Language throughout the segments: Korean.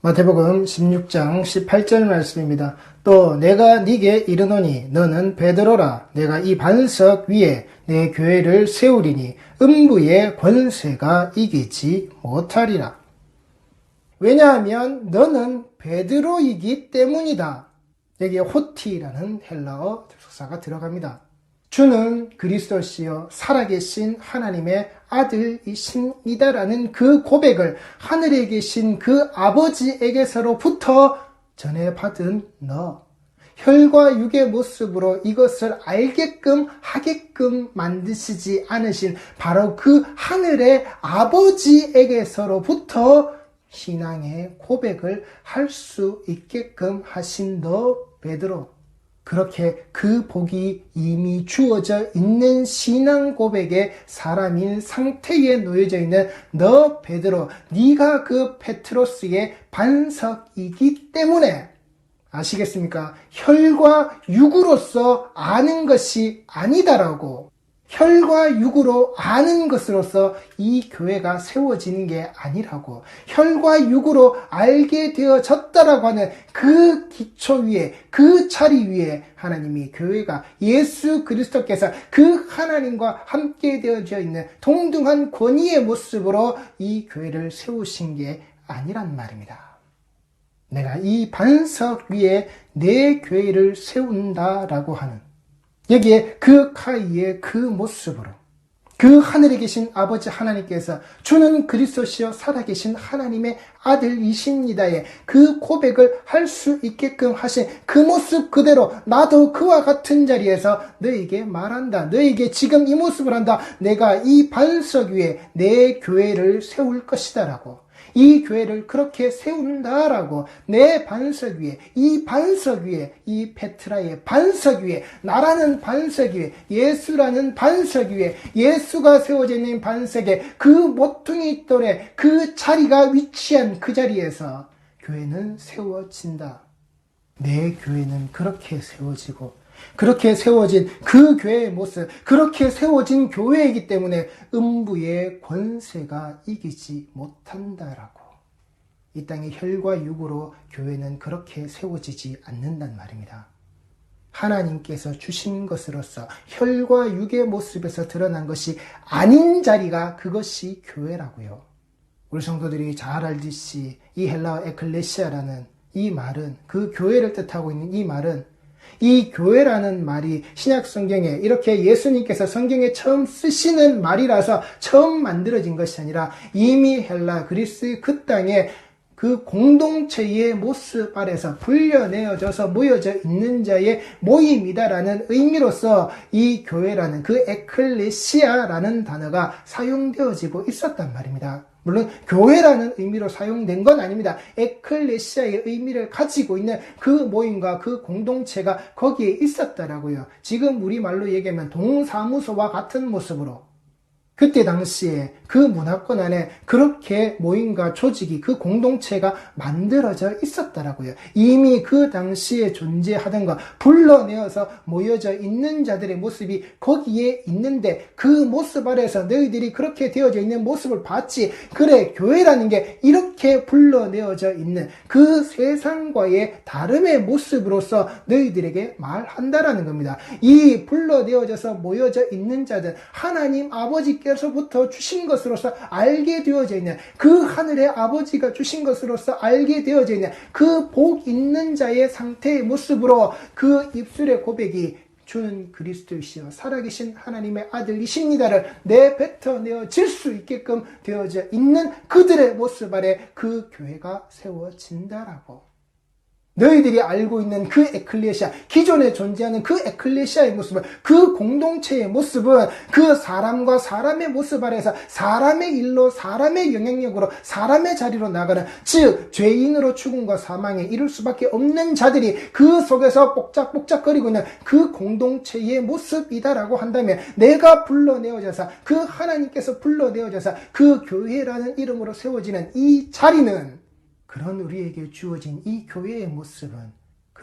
마태복음 16장 18절 말씀입니다. 또 내가 네게 이르노니 너는 베드로라. 내가 이 반석 위에 내 교회를 세우리니 음부의 권세가 이기지 못하리라. 왜냐하면 너는 베드로이기 때문이다. 여기에 호티라는 헬라어 접속사가 들어갑니다. 주는 그리스도시요 살아계신 하나님의 아들이십니다라는 그 고백을 하늘에 계신 그 아버지에게서로부터 전해받은 너, 혈과 육의 모습으로 이것을 알게끔 하게끔 만드시지 않으신 바로 그 하늘의 아버지에게서로부터 신앙의 고백을 할 수 있게끔 하신 너 베드로, 그렇게 그 복이 이미 주어져 있는 신앙 고백의 사람인 상태에 놓여져 있는 너 베드로, 네가 그 페트로스의 반석이기 때문에, 아시겠습니까? 혈과 육으로서 아는 것이 아니다라고, 혈과 육으로 아는 것으로서 이 교회가 세워지는 게 아니라고, 혈과 육으로 알게 되어졌다라고 하는 그 기초 위에, 그 자리 위에 하나님이 교회가 예수 그리스도께서 그 하나님과 함께 되어져 있는 동등한 권위의 모습으로 이 교회를 세우신 게 아니란 말입니다. 내가 이 반석 위에 내 교회를 세운다라고 하는, 여기에 그 카이의 그 모습으로 그 하늘에 계신 아버지 하나님께서 주는 그리스도시요 살아계신 하나님의 아들이십니다의 그 고백을 할 수 있게끔 하신 그 모습 그대로 나도 그와 같은 자리에서 너에게 말한다. 너에게 지금 이 모습을 한다. 내가 이 반석 위에 내 교회를 세울 것이다 라고, 이 교회를 그렇게 세운다라고, 내 반석 위에, 이 반석 위에, 이 페트라의 반석 위에, 나라는 반석 위에, 예수라는 반석 위에, 예수가 세워져 있는 반석에 그 모퉁이 돌에 그 자리가 위치한 그 자리에서 교회는 세워진다. 내 교회는 그렇게 세워지고, 그렇게 세워진 그 교회의 모습, 그렇게 세워진 교회이기 때문에 음부의 권세가 이기지 못한다라고. 이 땅의 혈과 육으로 교회는 그렇게 세워지지 않는단 말입니다. 하나님께서 주신 것으로서 혈과 육의 모습에서 드러난 것이 아닌 자리가 그것이 교회라고요. 우리 성도들이 잘 알듯이 이 헬라어 에클레시아라는 이 말은, 그 교회를 뜻하고 있는 이 말은, 이 교회라는 말이 신약 성경에 이렇게 예수님께서 성경에 처음 쓰시는 말이라서 처음 만들어진 것이 아니라 이미 헬라 그리스 그 땅에 그 공동체의 모습 아래서 불려내어져서 모여져 있는 자의 모임이다라는 의미로서 이 교회라는 그 에클레시아라는 단어가 사용되어지고 있었단 말입니다. 물론 교회라는 의미로 사용된 건 아닙니다. 에클레시아의 의미를 가지고 있는 그 모임과 그 공동체가 거기에 있었다라고요. 지금 우리말로 얘기하면 동사무소와 같은 모습으로 그때 당시에 그 문화권 안에 그렇게 모임과 조직이, 그 공동체가 만들어져 있었다라고요. 이미 그 당시에 존재하던 것, 불러내어서 모여져 있는 자들의 모습이 거기에 있는데 그 모습 아래서 너희들이 그렇게 되어져 있는 모습을 봤지. 그래, 교회라는 게 이렇게 불러내어져 있는 그 세상과의 다름의 모습으로서 너희들에게 말한다라는 겁니다. 이 불러내어져서 모여져 있는 자들, 하나님 아버지께서부터 주신 것으로서 알게 되어져 있는, 그 하늘의 아버지가 주신 것으로서 알게 되어져 있는 그 복 있는 자의 상태의 모습으로 그 입술의 고백이 주는 그리스도이시여 살아계신 하나님의 아들이십니다를 내뱉어내어질 수 있게끔 되어져 있는 그들의 모습 아래 그 교회가 세워진다라고. 너희들이 알고 있는 그 에클레시아, 기존에 존재하는 그 에클레시아의 모습은, 그 공동체의 모습은 그 사람과 사람의 모습 아래서 사람의 일로, 사람의 영향력으로, 사람의 자리로 나가는, 즉 죄인으로 죽음과 사망에 이를 수밖에 없는 자들이 그 속에서 뽁짝뽁짝거리고 있는 그 공동체의 모습이다라고 한다면, 내가 불러내어져서, 그 하나님께서 불러내어져서 그 교회라는 이름으로 세워지는 이 자리는, 그런 우리에게 주어진 이 교회의 모습은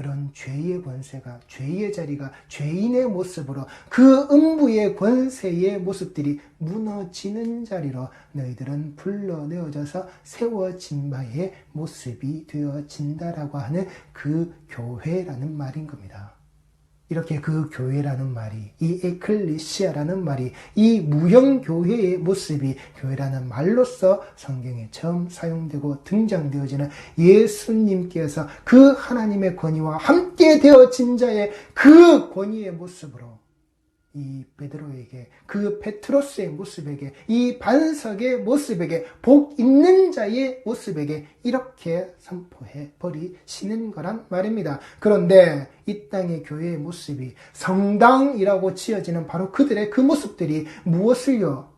그런 죄의 권세가, 죄의 자리가 죄인의 모습으로 그 음부의 권세의 모습들이 무너지는 자리로 너희들은 불러내어져서 세워진 바의 모습이 되어진다라고 하는 그 교회라는 말인 겁니다. 이렇게 그 교회라는 말이, 이 에클레시아라는 말이, 이 무형교회의 모습이 교회라는 말로서 성경에 처음 사용되고 등장되어지는 예수님께서 그 하나님의 권위와 함께 되어진 자의 그 권위의 모습으로 이 베드로에게, 그 페트로스의 모습에게, 이 반석의 모습에게, 복 있는 자의 모습에게 이렇게 선포해 버리시는 거란 말입니다. 그런데 이 땅의 교회의 모습이 성당이라고 지어지는 바로 그들의 그 모습들이 무엇을요?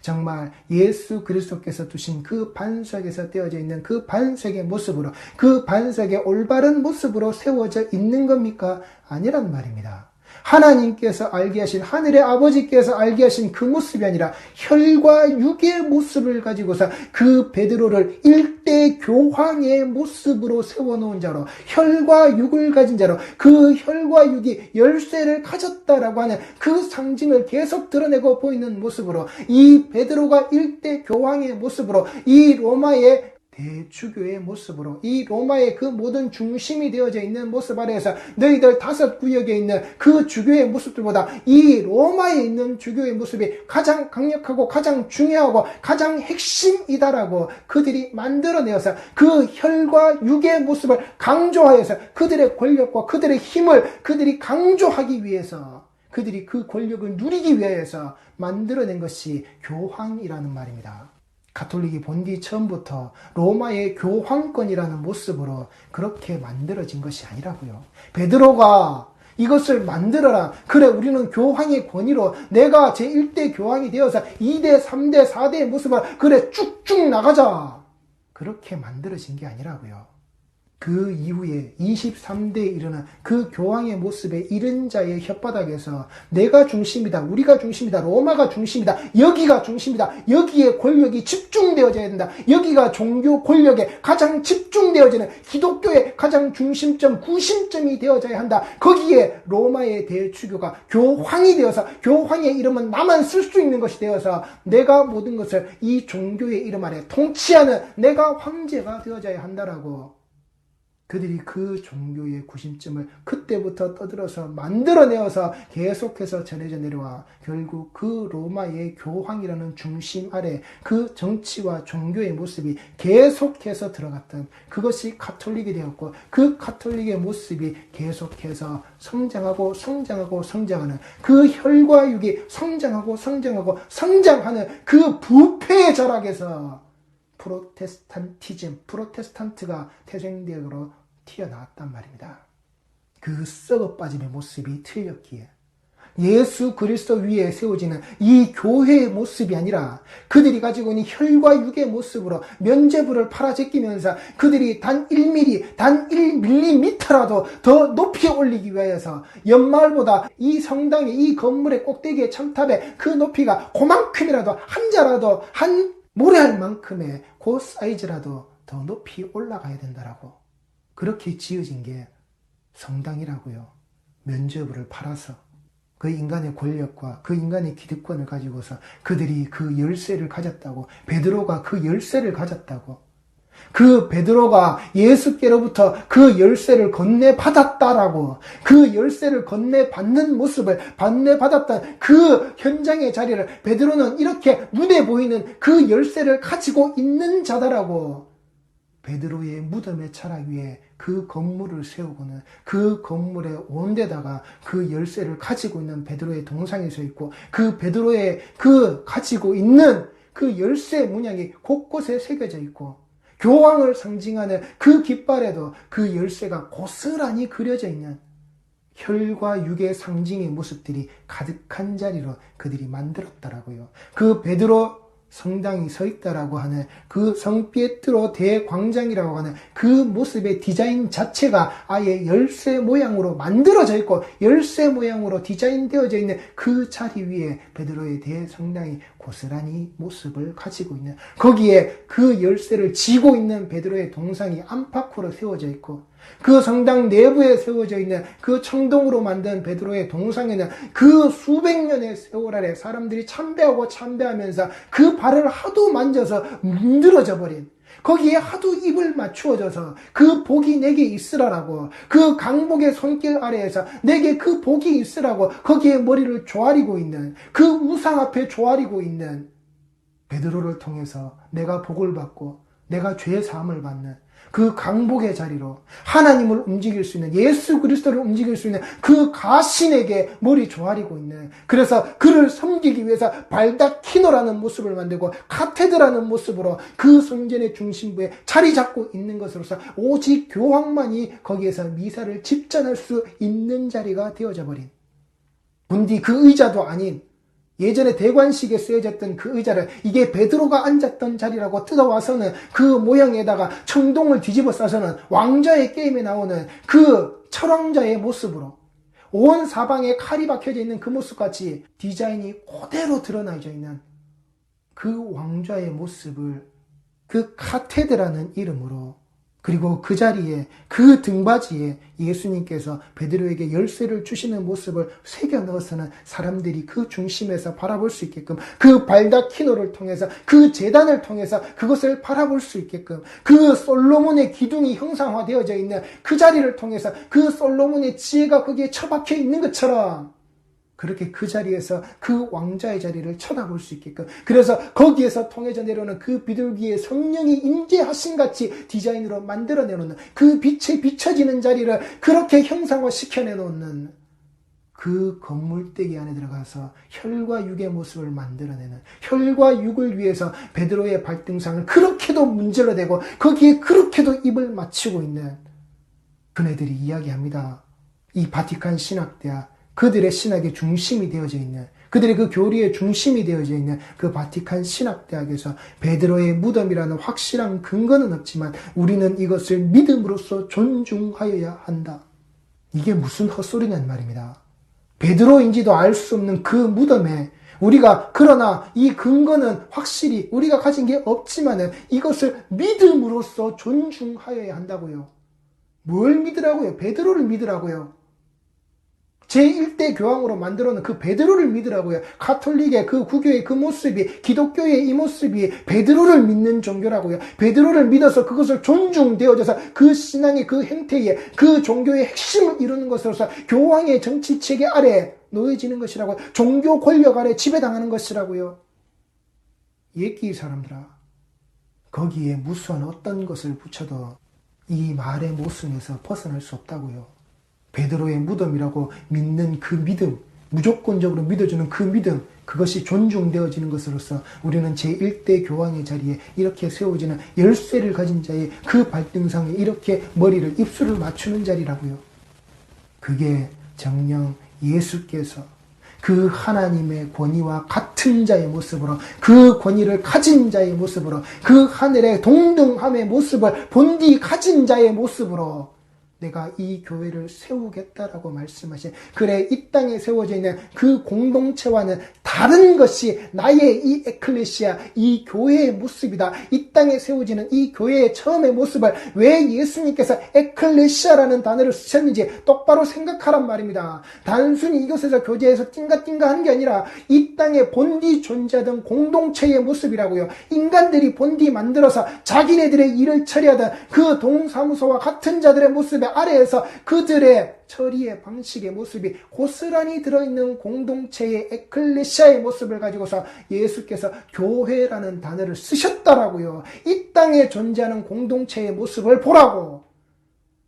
정말 예수 그리스도께서 두신 그 반석에서 떼어져 있는 그 반석의 모습으로, 그 반석의 올바른 모습으로 세워져 있는 겁니까? 아니란 말입니다. 하나님께서 알게 하신, 하늘의 아버지께서 알게 하신 그 모습이 아니라 혈과 육의 모습을 가지고서 그 베드로를 일대 교황의 모습으로 세워놓은 자로, 혈과 육을 가진 자로, 그 혈과 육이 열쇠를 가졌다라고 하는 그 상징을 계속 드러내고 보이는 모습으로, 이 베드로가 일대 교황의 모습으로, 이 로마의 대주교의 모습으로, 이 로마의 그 모든 중심이 되어져 있는 모습 아래에서 너희들 5구역에 있는 그 주교의 모습들보다 이 로마에 있는 주교의 모습이 가장 강력하고 가장 중요하고 가장 핵심이다라고 그들이 만들어내어서 그 혈과 육의 모습을 강조하여서 그들의 권력과 그들의 힘을 그들이 강조하기 위해서, 그들이 그 권력을 누리기 위해서 만들어낸 것이 교황이라는 말입니다. 가톨릭이 본 뒤 처음부터 로마의 교황권이라는 모습으로 그렇게 만들어진 것이 아니라고요. 베드로가 이것을 만들어라. 그래, 우리는 교황의 권위로 내가 제1대 교황이 되어서 2대, 3대, 4대의 모습을 그래 쭉쭉 나가자. 그렇게 만들어진 게 아니라고요. 그 이후에 23대에 이르는 그 교황의 모습에 이른 자의 혓바닥에서 내가 중심이다, 우리가 중심이다, 로마가 중심이다, 여기가 중심이다, 여기에 권력이 집중되어져야 된다, 여기가 종교 권력에 가장 집중되어지는 기독교의 가장 중심점, 구심점이 되어져야 한다. 거기에 로마의 대주교가 교황이 되어서, 교황의 이름은 나만 쓸 수 있는 것이 되어서 내가 모든 것을 이 종교의 이름 아래 통치하는 내가 황제가 되어져야 한다라고 그들이 그 종교의 구심점을 그때부터 떠들어서 만들어내어서 계속해서 전해져 내려와 결국 그 로마의 교황이라는 중심 아래 그 정치와 종교의 모습이 계속해서 들어갔던 그것이 가톨릭이 되었고, 그 가톨릭의 모습이 계속해서 성장하고 성장하고 성장하는, 그 혈과 육이 성장하고 성장하고 성장하는 그 부패의 절약에서 프로테스탄트가 태생적으로 튀어나왔단 말입니다. 그 썩어 빠짐의 모습이 틀렸기에 예수 그리스도 위에 세워지는 이 교회의 모습이 아니라 그들이 가지고 있는 혈과 육의 모습으로 면죄부를 팔아제끼면서 그들이 단 1mm, 단 1mm라도 더 높이 올리기 위해서 연마을보다 이 성당의 이 건물의 꼭대기의 첨탑의 그 높이가 그만큼이라도 한 자라도 한 모래알 만큼의 그 사이즈라도 더 높이 올라가야 된다라고 그렇게 지어진 게 성당이라고요. 면죄부를 팔아서 그 인간의 권력과 그 인간의 기득권을 가지고서 그들이 그 열쇠를 가졌다고, 베드로가 그 열쇠를 가졌다고, 그 베드로가 예수께로부터 그 열쇠를 건네받았다라고, 그 열쇠를 건네받는 모습을 건네받았던 그 현장의 자리를 베드로는 이렇게 눈에 보이는 그 열쇠를 가지고 있는 자다라고 베드로의 무덤의 차락 위에 그 건물을 세우고는 그 건물의 온데다가 그 열쇠를 가지고 있는 베드로의 동상이 서 있고, 그 베드로의 그 가지고 있는 그 열쇠 문양이 곳곳에 새겨져 있고, 교황을 상징하는 그 깃발에도 그 열쇠가 고스란히 그려져 있는 혈과 육의 상징의 모습들이 가득한 자리로 그들이 만들었다라고요. 그 베드로 성당이 서 있다라고 하는 그 성피에트로 대광장이라고 하는 그 모습의 디자인 자체가 아예 열쇠 모양으로 만들어져 있고 열쇠 모양으로 디자인되어져 있는 그 자리 위에 베드로의 대성당이 고스란히 모습을 가지고 있는, 거기에 그 열쇠를 쥐고 있는 베드로의 동상이 안팎으로 세워져 있고, 그 성당 내부에 세워져 있는 그 청동으로 만든 베드로의 동상에는 그 수백 년의 세월 아래 사람들이 참배하고 참배하면서 그 발을 하도 만져서 문드러져 버린, 거기에 하도 입을 맞추어져서 그 복이 내게 있으라라고, 그 강복의 손길 아래에서 내게 그 복이 있으라고 거기에 머리를 조아리고 있는, 그 우상 앞에 조아리고 있는 베드로를 통해서 내가 복을 받고 내가 죄 사함을 받는 그 강복의 자리로 하나님을 움직일 수 있는, 예수 그리스도를 움직일 수 있는 그 가신에게 머리 조아리고 있는, 그래서 그를 섬기기 위해서 발다키노라는 모습을 만들고 카테드라는 모습으로 그 성전의 중심부에 자리 잡고 있는 것으로서 오직 교황만이 거기에서 미사를 집전할 수 있는 자리가 되어져 버린, 본디 그 의자도 아닌 예전에 대관식에 쓰여졌던 그 의자를 이게 베드로가 앉았던 자리라고 뜯어와서는 그 모양에다가 청동을 뒤집어 싸서는 왕좌의 게임에 나오는 그 철왕자의 모습으로 온 사방에 칼이 박혀져 있는 그 모습같이 디자인이 그대로 드러나져 있는 그 왕좌의 모습을 그 카테드라는 이름으로, 그리고 그 자리에 그 등받이에 예수님께서 베드로에게 열쇠를 주시는 모습을 새겨 넣어서는 사람들이 그 중심에서 바라볼 수 있게끔, 그 발다키노를 통해서 그 제단을 통해서 그것을 바라볼 수 있게끔, 그 솔로몬의 기둥이 형상화되어져 있는 그 자리를 통해서 그 솔로몬의 지혜가 거기에 처박혀 있는 것처럼 그렇게 그 자리에서 그 왕자의 자리를 쳐다볼 수 있게끔, 그래서 거기에서 통해져 내려오는 그 비둘기의 성령이 임재하신 같이 디자인으로 만들어내놓는, 그 빛에 비춰지는 자리를 그렇게 형상화시켜내놓는 그 건물대기 안에 들어가서 혈과 육의 모습을 만들어내는, 혈과 육을 위해서 베드로의 발등상을 그렇게도 문질러대고 거기에 그렇게도 입을 맞추고 있는 그네들이 이야기합니다. 이 바티칸 신학대학, 그들의 신학의 중심이 되어져 있는, 그들의 그 교리의 중심이 되어져 있는 그 바티칸 신학대학에서 베드로의 무덤이라는 확실한 근거는 없지만 우리는 이것을 믿음으로써 존중하여야 한다. 이게 무슨 헛소리냐는 말입니다. 베드로인지도 알 수 없는 그 무덤에 우리가, 그러나 이 근거는 확실히 우리가 가진 게 없지만은 이것을 믿음으로써 존중하여야 한다고요. 뭘 믿으라고요? 베드로를 믿으라고요. 제1대 교황으로 만들어놓은 그 베드로를 믿으라고요. 가톨릭의 그 구교의 그 모습이, 기독교의 이 모습이 베드로를 믿는 종교라고요. 베드로를 믿어서 그것을 존중되어져서 그 신앙의 그 행태에 그 종교의 핵심을 이루는 것으로서 교황의 정치체계 아래 놓여지는 것이라고요. 종교 권력 아래 지배당하는 것이라고요. 예끼 사람들아, 거기에 무수한 어떤 것을 붙여도 이 말의 모순에서 벗어날 수 없다고요. 베드로의 무덤이라고 믿는 그 믿음, 무조건적으로 믿어주는 그 믿음, 그것이 존중되어지는 것으로서 우리는 제1대 교황의 자리에 이렇게 세워지는 열쇠를 가진 자의 그 발등상에 이렇게 머리를, 입술을 맞추는 자리라고요. 그게 정녕 예수께서 그 하나님의 권위와 같은 자의 모습으로, 그 권위를 가진 자의 모습으로, 그 하늘의 동등함의 모습을 본디 가진 자의 모습으로 내가 이 교회를 세우겠다라고 말씀하신, 그래 이 땅에 세워져 있는 그 공동체와는 다른 것이 나의 이 에클레시아, 이 교회의 모습이다. 이 땅에 세워지는 이 교회의 처음의 모습을 왜 예수님께서 에클레시아라는 단어를 쓰셨는지 똑바로 생각하란 말입니다. 단순히 이곳에서 교제해서 띵가띵가 하는 게 아니라 이 땅에 본디 존재하던 공동체의 모습이라고요. 인간들이 본디 만들어서 자기네들의 일을 처리하던 그 동사무소와 같은 자들의 모습에 아래에서 그들의 처리의 방식의 모습이 고스란히 들어있는 공동체의 에클레시아의 모습을 가지고서 예수께서 교회라는 단어를 쓰셨다라고요. 이 땅에 존재하는 공동체의 모습을 보라고.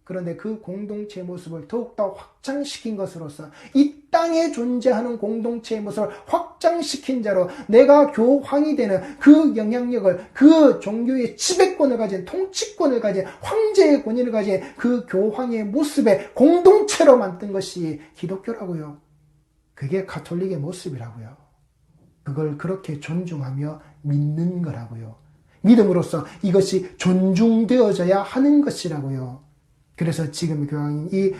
그런데 그 공동체의 모습을 더욱더 확장시킨 것으로서 이 땅에 존재하는 공동체의 모습을 확장시킨 자로 내가 교황이 되는 그 영향력을, 그 종교의 지배권을 가진, 통치권을 가진, 황제의 권위를 가진 그 교황의 모습의 공동체로 만든 것이 기독교라고요. 그게 가톨릭의 모습이라고요. 그걸 그렇게 존중하며 믿는 거라고요. 믿음으로써 이것이 존중되어져야 하는 것이라고요. 그래서 지금 교황인 이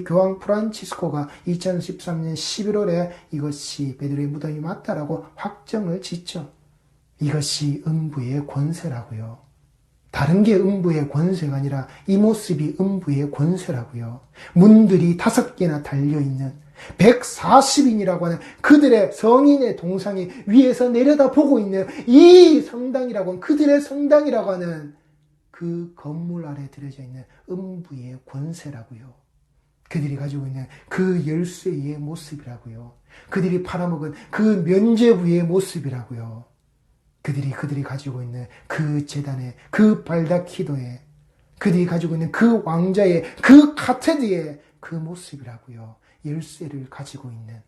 교황 프란치스코가 2013년 11월에 이것이 베드로의 무덤이 맞다라고 확정을 짓죠. 이것이 음부의 권세라고요. 다른 게 음부의 권세가 아니라 이 모습이 음부의 권세라고요. 문들이 5개나 달려있는 140인이라고 하는 그들의 성인의 동상이 위에서 내려다보고 있는 이 성당이라고 하는, 그들의 성당이라고 하는 그 건물 아래 들여져 있는 음부의 권세라고요. 그들이 가지고 있는 그 열쇠의 모습이라고요. 그들이 팔아먹은 그 면죄부의 모습이라고요. 그들이 가지고 있는 그 제단의 그 발다키도의, 그들이 가지고 있는 그 왕자의 그 카테드의 그 모습이라고요. 열쇠를 가지고 있는,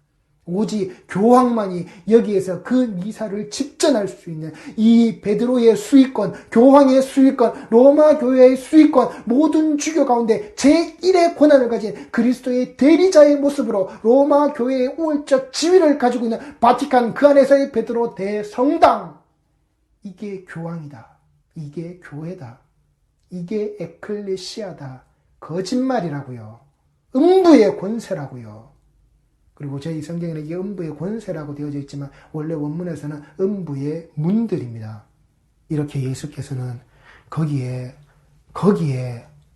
오직 교황만이 여기에서 그 미사를 집전할 수 있는 이 베드로의 수익권, 교황의 수익권, 로마 교회의 수익권, 모든 주교 가운데 제1의 권한을 가진 그리스도의 대리자의 모습으로 로마 교회의 우월적 지위를 가지고 있는 바티칸, 그 안에서의 베드로 대성당, 이게 교황이다, 이게 교회다, 이게 에클레시아다, 거짓말이라고요. 음부의 권세라고요. 그리고 저희 성경에는 이게 음부의 권세라고 되어져 있지만 원래 원문에서는 음부의 문들입니다. 이렇게 예수께서는 거기에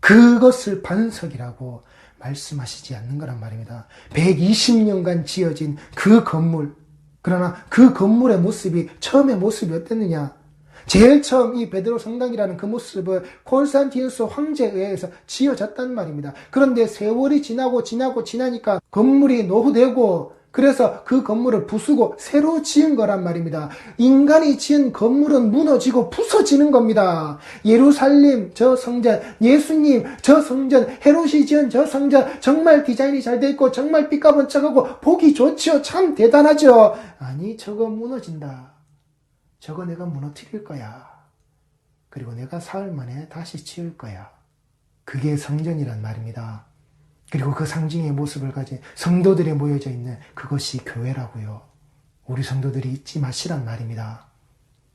그것을 반석이라고 말씀하시지 않는 거란 말입니다. 120년간 지어진 그 건물, 그러나 그 건물의 모습이, 처음의 모습이 어땠느냐? 제일 처음 이 베드로 성당이라는 그 모습을 콘스탄티누스 황제에 의해서 지어졌단 말입니다. 그런데 세월이 지나니까 건물이 노후되고, 그래서 그 건물을 부수고 새로 지은 거란 말입니다. 인간이 지은 건물은 무너지고 부서지는 겁니다. 예루살렘 저 성전, 예수님 저 성전, 헤롯이 지은 저 성전, 정말 디자인이 잘 돼 있고 정말 삐까번쩍하고 보기 좋지요. 참 대단하죠. 아니, 저거 무너진다. 저거 내가 무너뜨릴 거야. 그리고 내가 사흘 만에 다시 지을 거야. 그게 성전이란 말입니다. 그리고 그 상징의 모습을 가진 성도들이 모여져 있는 그것이 교회라고요. 우리 성도들이 잊지 마시란 말입니다.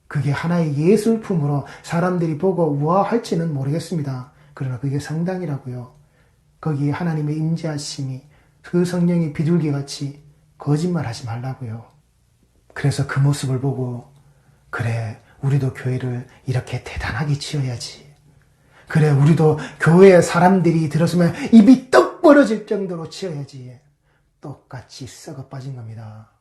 그게 하나의 예술품으로 사람들이 보고 우아할지는 모르겠습니다. 그러나 그게 성당이라고요. 거기에 하나님의 임재하심이, 그 성령의 비둘기같이 거짓말하지 말라고요. 그래서 그 모습을 보고, 그래, 우리도 교회를 이렇게 대단하게 지어야지. 그래, 우리도 교회에 사람들이 들었으면 입이 떡 벌어질 정도로 지어야지. 똑같이 썩어 빠진 겁니다.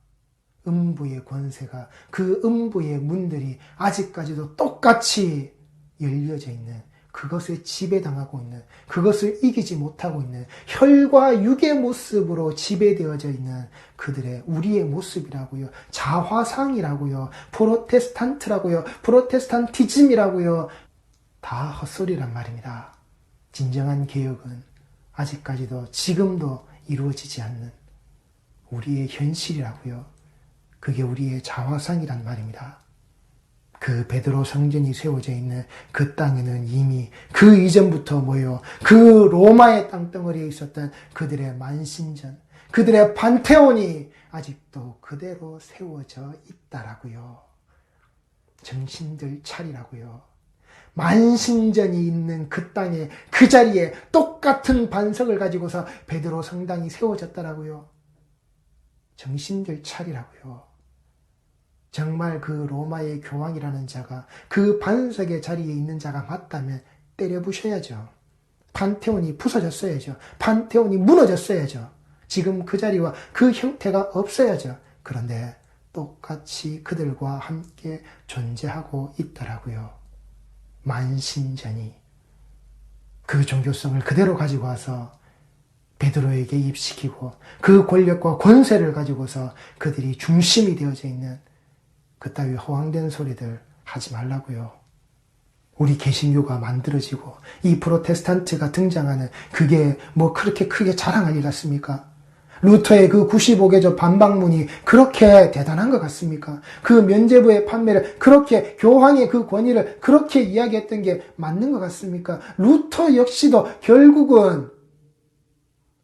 음부의 권세가, 그 음부의 문들이 아직까지도 똑같이 열려져 있는, 그것을 지배당하고 있는, 그것을 이기지 못하고 있는, 혈과 육의 모습으로 지배되어져 있는 그들의, 우리의 모습이라고요. 자화상이라고요. 프로테스탄트라고요. 프로테스탄티즘이라고요. 다 헛소리란 말입니다. 진정한 개혁은 아직까지도, 지금도 이루어지지 않는 우리의 현실이라고요. 그게 우리의 자화상이란 말입니다. 그 베드로 성전이 세워져 있는 그 땅에는 이미 그 이전부터 그 로마의 땅덩어리에 있었던 그들의 만신전, 그들의 판테온이 아직도 그대로 세워져 있다라고요. 정신들 차리라고요. 만신전이 있는 그 땅에, 그 자리에 똑같은 반석을 가지고서 베드로 성당이 세워졌다라고요. 정신들 차리라고요. 정말 그 로마의 교황이라는 자가 그 반석의 자리에 있는 자가 맞다면 때려 부셔야죠. 판테온이 부서졌어야죠. 판테온이 무너졌어야죠. 지금 그 자리와 그 형태가 없어야죠. 그런데 똑같이 그들과 함께 존재하고 있더라고요. 만신전이 그 종교성을 그대로 가지고 와서 베드로에게 입시키고, 그 권력과 권세를 가지고서 그들이 중심이 되어져 있는 그따위 허황된 소리들 하지 말라고요. 우리 개신교가 만들어지고 이 프로테스탄트가 등장하는 그게 그렇게 크게 자랑할 일 같습니까? 루터의 그 95개조 반박문이 그렇게 대단한 것 같습니까? 그 면죄부의 판매를 그렇게, 교황의 그 권위를 그렇게 이야기했던 게 맞는 것 같습니까? 루터 역시도 결국은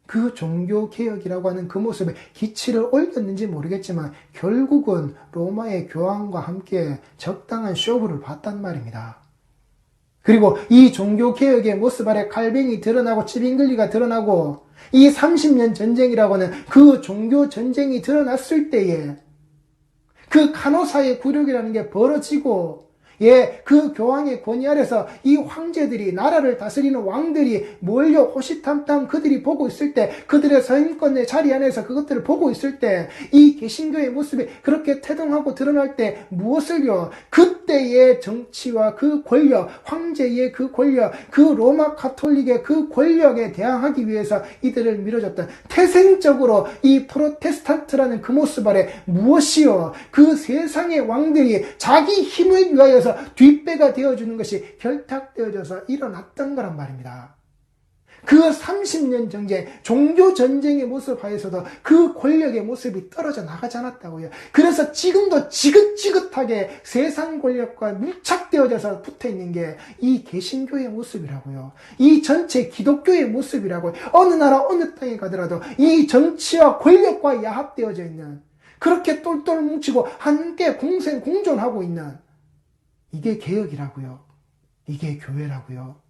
그 종교개혁이라고 하는 그 모습에 기치를 올렸는지 모르겠지만 결국은 로마의 교황과 함께 적당한 쇼부를 봤단 말입니다. 그리고 이 종교개혁의 모습 아래 칼뱅이 드러나고 찌빙글리가 드러나고 이 30년 전쟁이라고 하는 그 종교 전쟁이 드러났을 때에 그 간호사의 굴욕이라는 게 벌어지고 예, 그 교황의 권위 아래서 이 황제들이, 나라를 다스리는 왕들이 몰려 호시탐탐 그들이 보고 있을 때, 그들의 서인권의 자리 안에서 그것들을 보고 있을 때, 이 개신교의 모습이 그렇게 태동하고 드러날 때 무엇을요? 그때의 정치와 그 권력, 황제의 그 권력, 그 로마 가톨릭의 그 권력에 대항하기 위해서 이들을 밀어줬던, 태생적으로 이 프로테스탄트라는 그 모습 아래 무엇이요? 그 세상의 왕들이 자기 힘을 위하여서 뒷배가 되어주는 것이 결탁되어져서 일어났던 거란 말입니다. 그 30년 전쟁, 종교전쟁의 모습 하에서도 그 권력의 모습이 떨어져 나가지 않았다고요. 그래서 지금도 지긋지긋하게 세상 권력과 밀착되어져서 붙어있는 게 이 개신교의 모습이라고요. 이 전체 기독교의 모습이라고요. 어느 나라 어느 땅에 가더라도 이 정치와 권력과 야합되어져 있는, 그렇게 똘똘 뭉치고 함께 공생 공존하고 있는, 이게 개혁이라고요. 이게 교회라고요.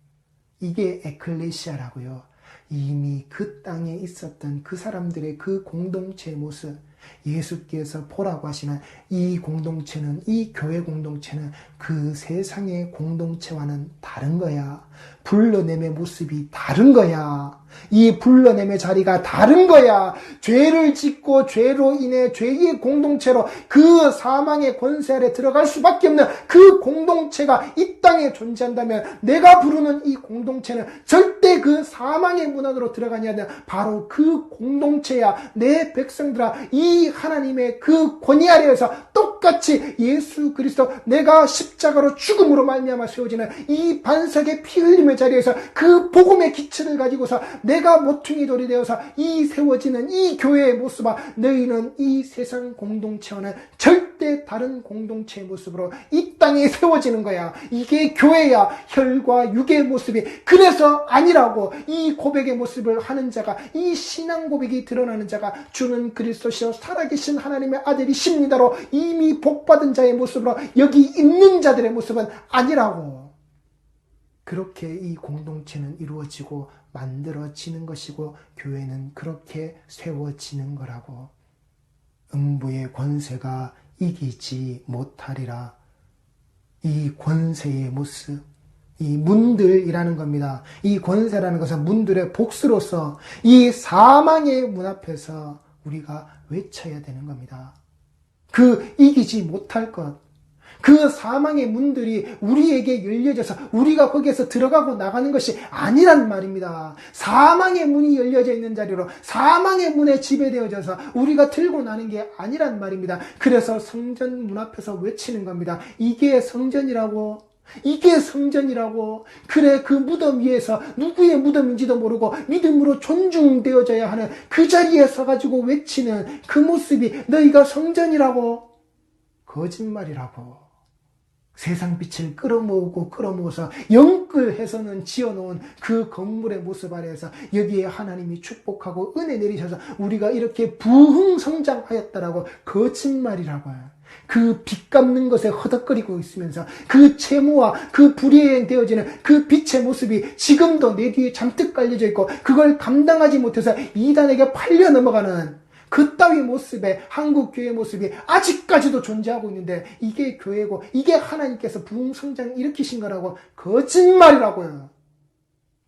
이게 에클레시아라고요. 이미 그 땅에 있었던 그 사람들의 그 공동체의 모습, 예수께서 보라고 하시는 이 공동체는, 이 교회 공동체는 그 세상의 공동체와는 다른 거야. 불러냄의 모습이 다른 거야. 이 불러냄의 자리가 다른 거야. 죄를 짓고 죄로 인해 죄의 공동체로 그 사망의 권세 아래 들어갈 수밖에 없는 그 공동체가 이 땅에 존재한다면, 내가 부르는 이 공동체는 절대 그 사망의 문 안으로 들어가냐 하면 바로 그 공동체야. 내 백성들아, 이 하나님의 그 권위 아래에서 똑같이 예수 그리스도, 내가 십자가로 죽음으로 말미암아 세워지는 이 반석의 피 흘림의 자리에서 그 복음의 기초를 가지고서 내가 모퉁이 돌이 되어서 이 세워지는 이 교회의 모습아, 너희는 이 세상 공동체와는 절대 다른 공동체의 모습으로 이 땅에 세워지는 거야. 이게 교회야. 혈과 육의 모습이. 그래서 아니라고 이 고백의 모습을 하는 자가, 이 신앙 고백이 드러나는 자가 주는 그리스도시요 살아계신 하나님의 아들이십니다로 이미 복받은 자의 모습으로 여기 있는 자들의 모습은 아니라고. 그렇게 이 공동체는 이루어지고 만들어지는 것이고, 교회는 그렇게 세워지는 거라고. 음부의 권세가 이기지 못하리라. 이 권세의 모습, 이 문들이라는 겁니다. 이 권세라는 것은 문들의 복수로서 이 사망의 문 앞에서 우리가 외쳐야 되는 겁니다. 그 이기지 못할 것, 그 사망의 문들이 우리에게 열려져서 우리가 거기에서 들어가고 나가는 것이 아니란 말입니다. 사망의 문이 열려져 있는 자리로 사망의 문에 지배되어져서 우리가 들고 나는 게 아니란 말입니다. 그래서 성전 문 앞에서 외치는 겁니다. 이게 성전이라고. 이게 성전이라고. 그래, 그 무덤 위에서 누구의 무덤인지도 모르고 믿음으로 존중되어져야 하는 그 자리에 서가지고 외치는 그 모습이 너희가 성전이라고. 거짓말이라고. 세상 빛을 끌어모아서 영끌해서는 지어놓은 그 건물의 모습 아래에서 여기에 하나님이 축복하고 은혜 내리셔서 우리가 이렇게 부흥성장하였다라고. 거짓말이라고요. 그 빚 갚는 것에 허덕거리고 있으면서 그 채무와 그 불이행되어지는 그 빛의 모습이 지금도 내 뒤에 잔뜩 깔려져 있고, 그걸 감당하지 못해서 이단에게 팔려 넘어가는 그따위 모습의 한국교회 모습이 아직까지도 존재하고 있는데, 이게 교회고 이게 하나님께서 부흥성장 일으키신 거라고. 거짓말이라고요.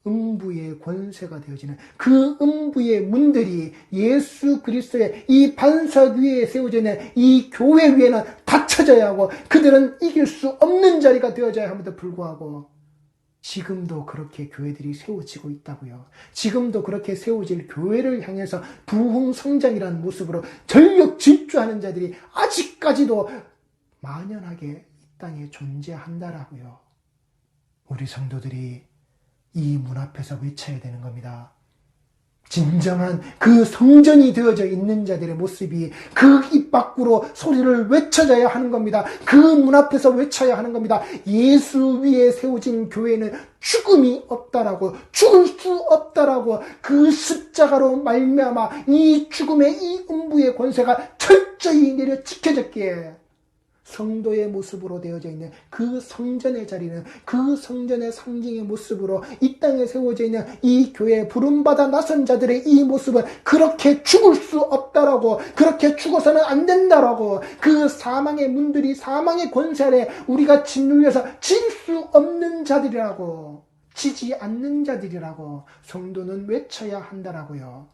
음부의 권세가 되어지는 그 음부의 문들이 예수 그리스도의 이 반석 위에 세워져 있는 이 교회 위에는 닫혀져야 하고, 그들은 이길 수 없는 자리가 되어져야 함에도 불구하고 지금도 그렇게 교회들이 세워지고 있다고요. 지금도 그렇게 세워질 교회를 향해서 부흥성장이라는 모습으로 전력 질주하는 자들이 아직까지도 만연하게 이 땅에 존재한다라고요. 우리 성도들이 이 문 앞에서 외쳐야 되는 겁니다. 진정한 그 성전이 되어져 있는 자들의 모습이 그 입 밖으로 소리를 외쳐져야 하는 겁니다. 그 문 앞에서 외쳐야 하는 겁니다. 예수 위에 세워진 교회는 죽음이 없다라고, 죽을 수 없다라고. 그 십자가로 말미암아 이 죽음의 이 음부의 권세가 철저히 내려 지켜졌기에 성도의 모습으로 되어져 있는 그 성전의 자리는 그 성전의 상징의 모습으로 이 땅에 세워져 있는 이 교회에 부름받아 나선 자들의 이 모습은 그렇게 죽을 수 없다라고, 그렇게 죽어서는 안 된다라고, 그 사망의 문들이 사망의 권세 아래 우리가 짓눌려서 질 수 없는 자들이라고, 지지 않는 자들이라고 성도는 외쳐야 한다라고요.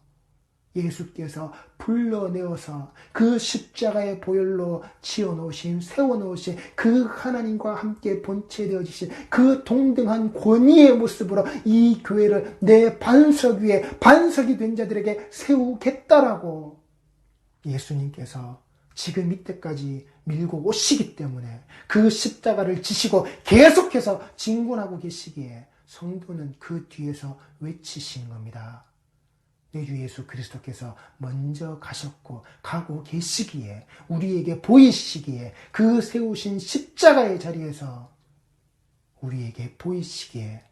예수께서 불러내어서 그 십자가의 보혈로 지어놓으신, 세워놓으신 그 하나님과 함께 본체되어지신 그 동등한 권위의 모습으로 이 교회를 내 반석 위에 반석이 된 자들에게 세우겠다라고 예수님께서 지금 이때까지 밀고 오시기 때문에 그 십자가를 지시고 계속해서 진군하고 계시기에 성도는 그 뒤에서 외치시는 겁니다. 내 주 예수 그리스도께서 먼저 가셨고 가고 계시기에, 우리에게 보이시기에, 그 세우신 십자가의 자리에서 우리에게 보이시기에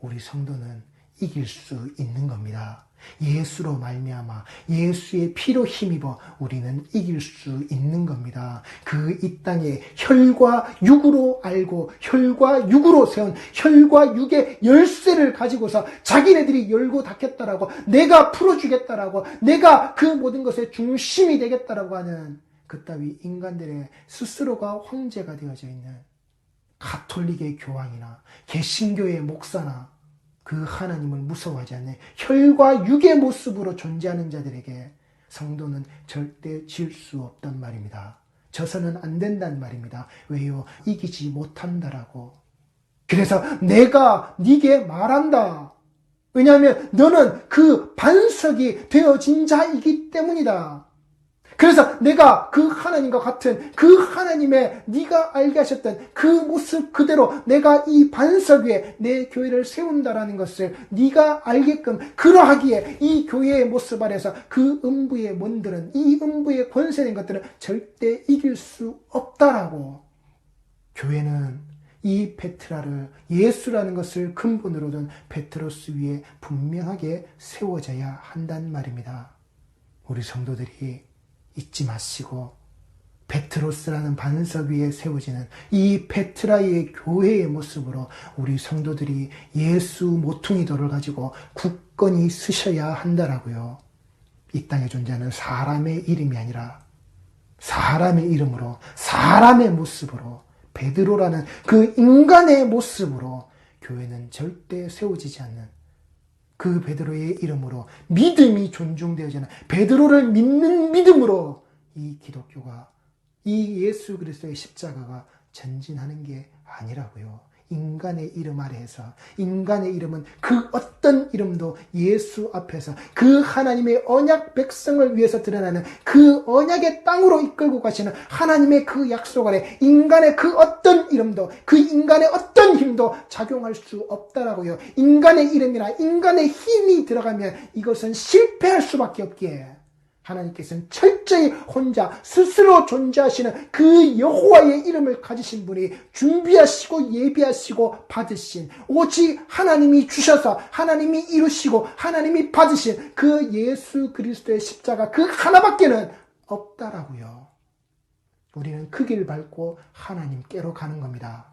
우리 성도는 이길 수 있는 겁니다. 예수로 말미암아 예수의 피로 힘입어 우리는 이길 수 있는 겁니다. 그 이 땅에 혈과 육으로 알고 혈과 육으로 세운 혈과 육의 열쇠를 가지고서 자기네들이 열고 닫겠다라고, 내가 풀어주겠다라고, 내가 그 모든 것의 중심이 되겠다라고 하는 그따위 인간들의 스스로가 황제가 되어져 있는 가톨릭의 교황이나 개신교의 목사나 그 하나님을 무서워하지 않는 혈과 육의 모습으로 존재하는 자들에게 성도는 절대 질 수 없단 말입니다. 져서는 안 된단 말입니다. 왜요? 이기지 못한다라고. 그래서 내가 네게 말한다. 왜냐하면 너는 그 반석이 되어진 자이기 때문이다. 그래서 내가 그 하나님과 같은 그 하나님의 네가 알게 하셨던 그 모습 그대로 내가 이 반석 위에 내 교회를 세운다라는 것을 네가 알게끔, 그러하기에 이 교회의 모습 아래서 그 음부의 문들은, 이 음부의 권세된 것들은 절대 이길 수 없다라고. 교회는 이 페트라를, 예수라는 것을 근본으로 둔 베트로스 위에 분명하게 세워져야 한단 말입니다. 우리 성도들이 잊지 마시고 베트로스라는 반석 위에 세워지는 이 페트라의 교회의 모습으로 우리 성도들이 예수 모퉁이돌을 가지고 굳건히 서셔야 한다라고요. 이 땅에 존재하는 사람의 이름이 아니라 사람의 이름으로, 사람의 모습으로, 베드로라는 그 인간의 모습으로 교회는 절대 세워지지 않는, 그 베드로의 이름으로 믿음이 존중되어지는 베드로를 믿는 믿음으로 이 기독교가, 이 예수 그리스도의 십자가가 전진하는 게 아니라고요. 인간의 이름 아래에서, 인간의 이름은 그 어떤 이름도 예수 앞에서 그 하나님의 언약 백성을 위해서 드러나는 그 언약의 땅으로 이끌고 가시는 하나님의 그 약속 아래 인간의 그 어떤 이름도, 그 인간의 어떤 힘도 작용할 수 없다라고요. 인간의 이름이나 인간의 힘이 들어가면 이것은 실패할 수밖에 없기에 하나님께서는 철저히 혼자 스스로 존재하시는 그 여호와의 이름을 가지신 분이 준비하시고 예비하시고 받으신, 오직 하나님이 주셔서 하나님이 이루시고 하나님이 받으신 그 예수 그리스도의 십자가 그 하나밖에는 없다라고요. 우리는 그 길을 밟고 하나님께로 가는 겁니다.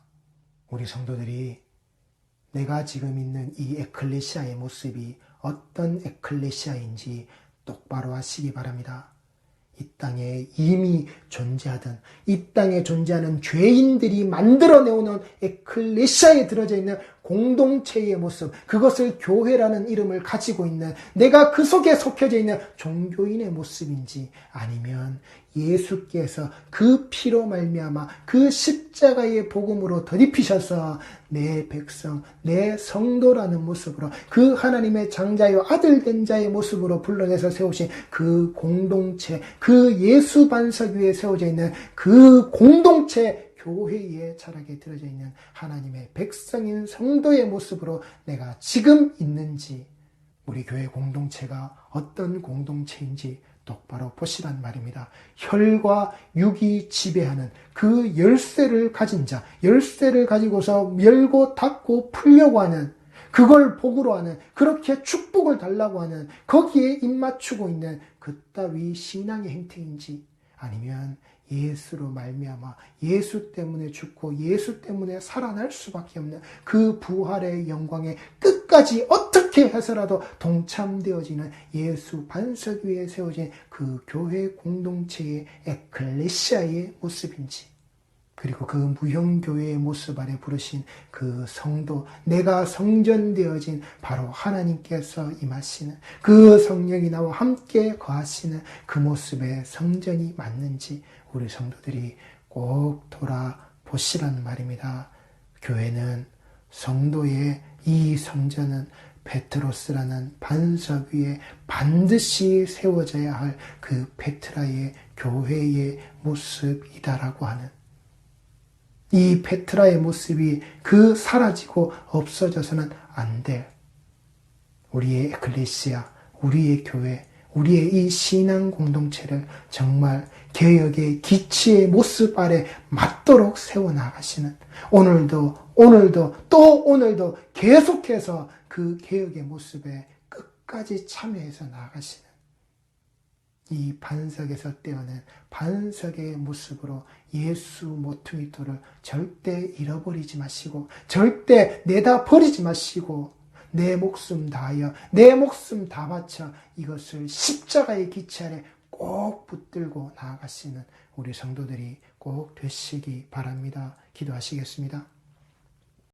우리 성도들이 내가 지금 있는 이 에클레시아의 모습이 어떤 에클레시아인지 똑바로 하시기 바랍니다. 이 땅에 이미 존재하던, 이 땅에 존재하는 죄인들이 만들어내오는 에클레시아에 들어져 있는 공동체의 모습, 그것을 교회라는 이름을 가지고 있는, 내가 그 속에 속해져 있는 종교인의 모습인지, 아니면 예수께서 그 피로 말미암아 그 십자가의 복음으로 덧입히셔서 내 백성, 내 성도라는 모습으로, 그 하나님의 장자요 아들 된 자의 모습으로 불러내서 세우신 그 공동체, 그 예수 반석 위에 세워져 있는 그 공동체, 교회에 자라게 들어져 있는 하나님의 백성인 성도의 모습으로 내가 지금 있는지, 우리 교회 공동체가 어떤 공동체인지 똑바로 보시란 말입니다. 혈과 육이 지배하는 그 열쇠를 가진 자, 열쇠를 가지고서 열고 닫고 풀려고 하는, 그걸 복으로 하는, 그렇게 축복을 달라고 하는, 거기에 입맞추고 있는 그따위 신앙의 행태인지, 아니면 예수로 말미암아 예수 때문에 죽고 예수 때문에 살아날 수밖에 없는 그 부활의 영광에 끝까지 어떻게 해서라도 동참되어지는 예수 반석 위에 세워진 그 교회 공동체의 에클레시아의 모습인지, 그리고 그 무형교회의 모습 아래 부르신 그 성도, 내가 성전되어진 바로 하나님께서 임하시는 그 성령이 나와 함께 거하시는 그 모습의 성전이 맞는지 우리 성도들이 꼭 돌아보시라는 말입니다. 교회는, 성도의 이 성전은 베트로스라는 반석 위에 반드시 세워져야 할 그 페트라의 교회의 모습이다라고 하는, 이 페트라의 모습이 그 사라지고 없어져서는 안 될 우리의 에클레시아, 우리의 교회, 우리의 이 신앙 공동체를 정말 개혁의 기치의 모습 아래 맞도록 세워나가시는, 오늘도 또 오늘도 계속해서 그 개혁의 모습에 끝까지 참여해서 나아가시는 이 반석에서 떼어낸 반석의 모습으로 예수 모퉁이돌을 절대 잃어버리지 마시고, 절대 내다 버리지 마시고, 내 목숨 다하여 내 목숨 다 바쳐 이것을 십자가의 기치 아래 꼭 붙들고 나아가시는 우리 성도들이 꼭 되시기 바랍니다. 기도하시겠습니다.